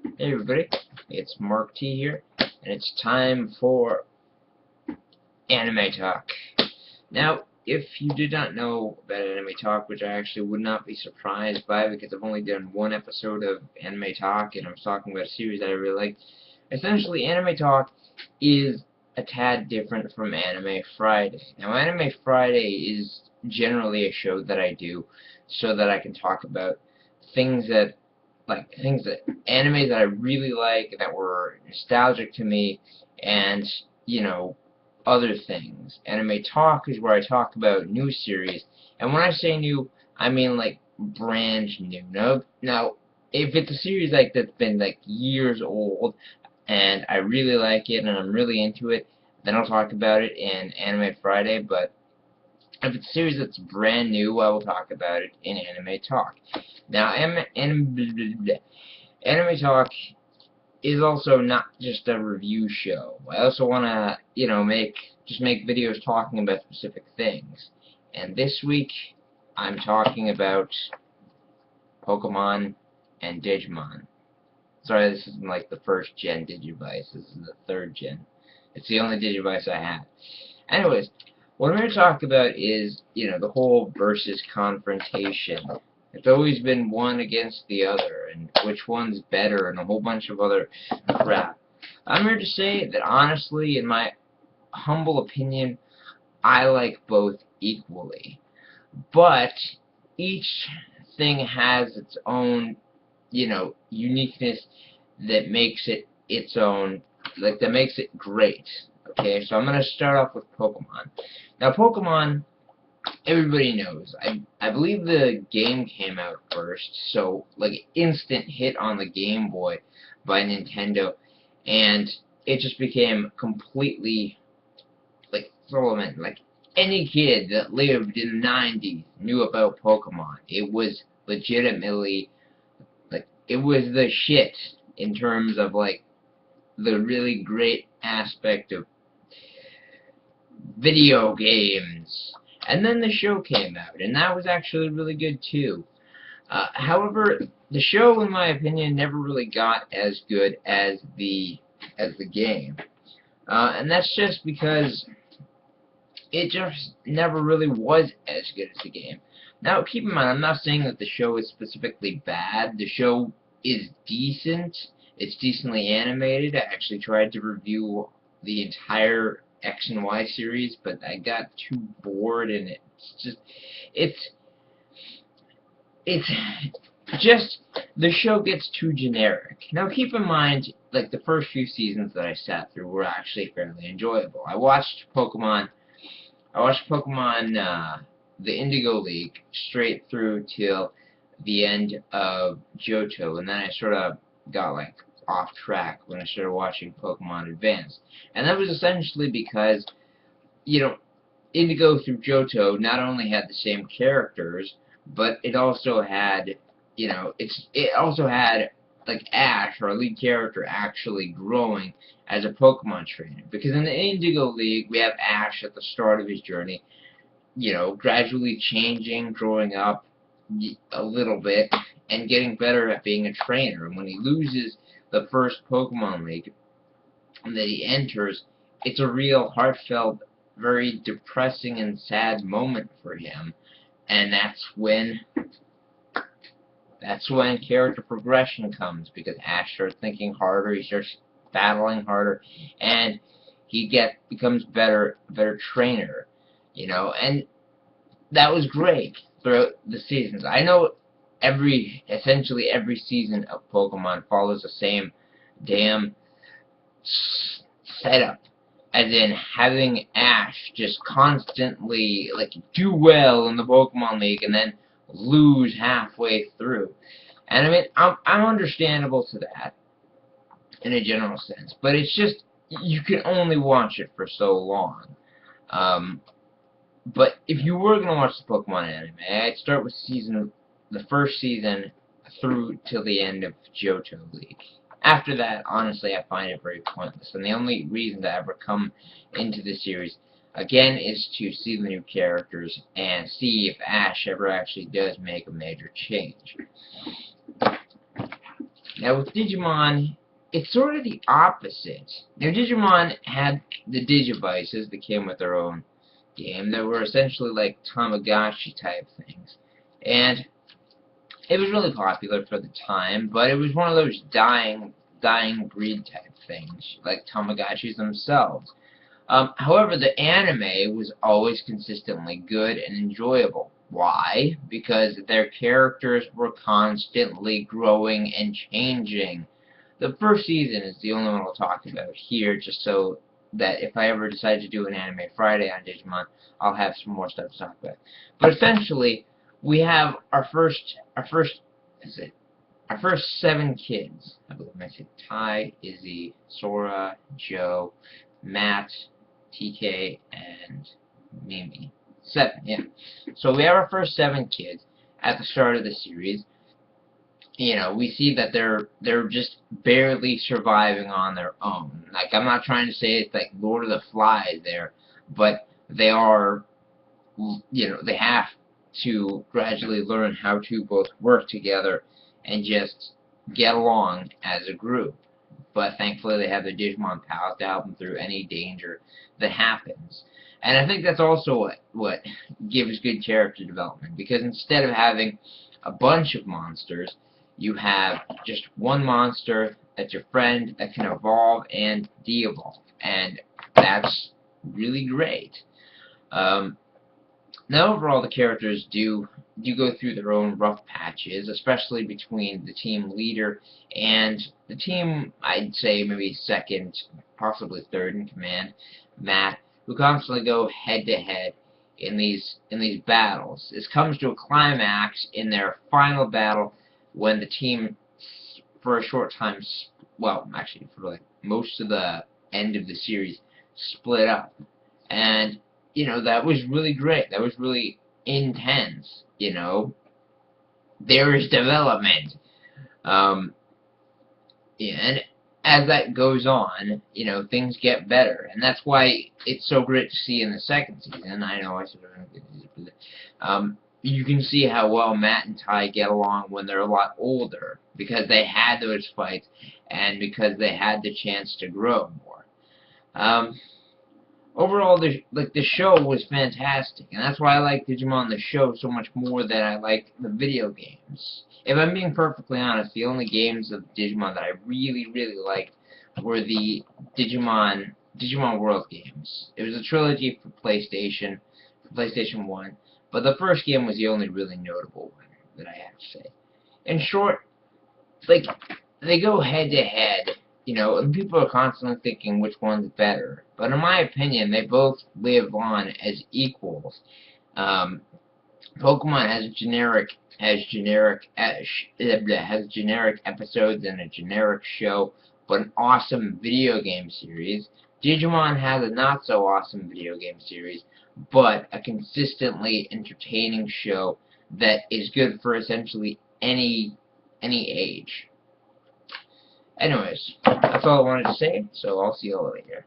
Hey everybody, it's Mark T here, and it's time for Anime Talk. Now, if you did not know about Anime Talk, which I actually would not be surprised by because I've only done one episode of Anime Talk, and I was talking about a series that I really liked, essentially Anime Talk is a tad different from Anime Friday. Now, Anime Friday is generally a show that I do so that I can talk about things that animes that I really like that were nostalgic to me, and other things. Anime Talk is where I talk about new series, and when I say new, I mean like brand new. Now, if it's a series like that's been like years old, and I really like it and I'm really into it, then I'll talk about it in Anime Friday. But if it's a series that's brand new, I will talk about it in Anime Talk. Now, Anime Talk is also not just a review show. I also want to, make videos talking about specific things. And this week, I'm talking about Pokemon and Digimon. Sorry, this isn't like the first gen Digivice. This is the third gen. It's the only Digivice I have. Anyways, what I'm going to talk about is, the whole versus confrontation. It's always been one against the other, and which one's better, and a whole bunch of other crap. I'm here to say that honestly, in my humble opinion, I like both equally. But each thing has its own, uniqueness that makes it its own, that makes it great. Okay, so I'm going to start off with Pokemon. Now, Pokemon, everybody knows. I believe the game came out first, so like instant hit on the Game Boy by Nintendo, and it just became completely like relevant. Like any kid that lived in the 90s knew about Pokemon. It was legitimately it was the shit in terms of like the really great aspect of video games. And then the show came out, and that was actually really good too. However, the show, in my opinion, never really got as good as the game, and that's just because it just never really was as good as the game. Now, keep in mind, I'm not saying that the show is specifically bad. The show is decent. It's decently animated. I actually tried to review the entire X and Y series, but I got too bored, and it's just the show gets too generic. Now, keep in mind, like the first few seasons that I sat through were actually fairly enjoyable. I watched Pokemon, the Indigo League, straight through till the end of Johto, and then I sort of got like off track when I started watching Pokemon Advance. And that was essentially because, Indigo through Johto not only had the same characters, but it also had, it also had like Ash, our lead character, actually growing as a Pokemon trainer. Because in the Indigo League, we have Ash at the start of his journey, gradually changing, growing up a little bit, and getting better at being a trainer. And when he loses the first Pokemon League that he enters, it's a real heartfelt, very depressing and sad moment for him. And that's when character progression comes, because Ash starts thinking harder, he starts battling harder, and he becomes better trainer, and that was great throughout the seasons. I know essentially every season of Pokemon follows the same damn setup, as in having Ash just constantly do well in the Pokemon League and then lose halfway through. And I mean, I'm understandable to that in a general sense, but it's just you can only watch it for so long. But if you were going to watch the Pokemon anime, I'd start with the first season through till the end of Johto League. After that, honestly, I find it very pointless. And the only reason to ever come into the series, again, is to see the new characters and see if Ash ever actually does make a major change. Now with Digimon, it's sort of the opposite. Now Digimon had the Digivices that came with their own game that were essentially like Tamagotchi type things. And it was really popular for the time, but it was one of those dying breed type things, like Tamagotchis themselves. However, the anime was always consistently good and enjoyable. Why? Because their characters were constantly growing and changing. The first season is the only one I'll talk about here, just so that if I ever decide to do an Anime Friday on Digimon, I'll have some more stuff to talk about. But essentially, we have our first 7 kids. I believe I said Tai, Izzy, Sora, Joe, Matt, TK, and Mimi. 7, yeah. So we have our first 7 kids at the start of the series. You know, we see that they're just barely surviving on their own. Like, I'm not trying to say it's like Lord of the Flies there, but they are, you know, they have to gradually learn how to both work together and just get along as a group. But thankfully they have their Digimon pals to help them through any danger that happens. And I think that's also what gives good character development, because instead of having a bunch of monsters, you have just one monster that's your friend that can evolve and de-evolve, and that's really great. Now overall the characters do go through their own rough patches, especially between the team leader and the team, I'd say maybe second, possibly third in command, Matt, who constantly go head to head in these battles. This comes to a climax in their final battle when the team, for a short time, well, actually for like most of the end of the series, split up. And you know, that was really great. That was really intense, you know. There is development. Yeah, and as that goes on, you know, things get better. And that's why it's so great to see in the second season. I know I said you can see how well Matt and Ty get along when they're a lot older, because they had those fights and because they had the chance to grow more. Overall, the show was fantastic, and that's why I like Digimon the show so much more than I like the video games. If I'm being perfectly honest, the only games of Digimon that I really liked were the Digimon World games. It was a trilogy for PlayStation 1, but the first game was the only really notable one that I have to say. In short, like, they go head to head, you know, and people are constantly thinking which one's better. But in my opinion, they both live on as equals. Pokemon has generic episodes and a generic show, but an awesome video game series. Digimon has a not so awesome video game series, but a consistently entertaining show that is good for essentially any age. Anyways, that's all I wanted to say, so I'll see you all later.